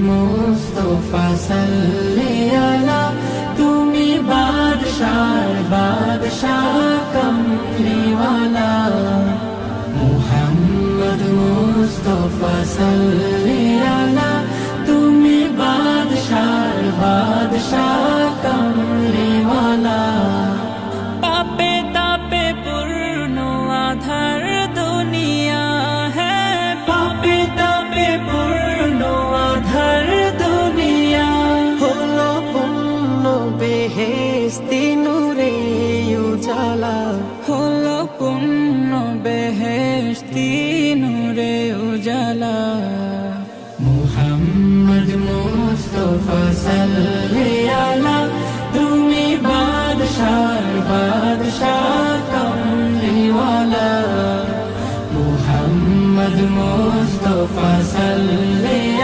মুস্তফা সাল্লি আলা তুমি বাদশার বাদশাহ কমলিওয়ালা মুহাম্মদ মুস্তফা সাল্লি আলা তুমি বাদশার বাদশাহ কমলিওয়ালা পাপে তাপে পূর্ণ আধার দুনিয়া হ্যাঁ পাপে তাপে পূর্ণ আধার দুনিয়া হলো পূর্ণ বেহেশতি নূরে উজালা হলো পূর্ণ বেহেশতি নূরে উজালা মুহাম্মদ মুস্তফা সাল্লি আলা তুমি বাদশার বাদশাহ কমলিওয়ালা মুহাম্মদ মুস্তফা সাল্লি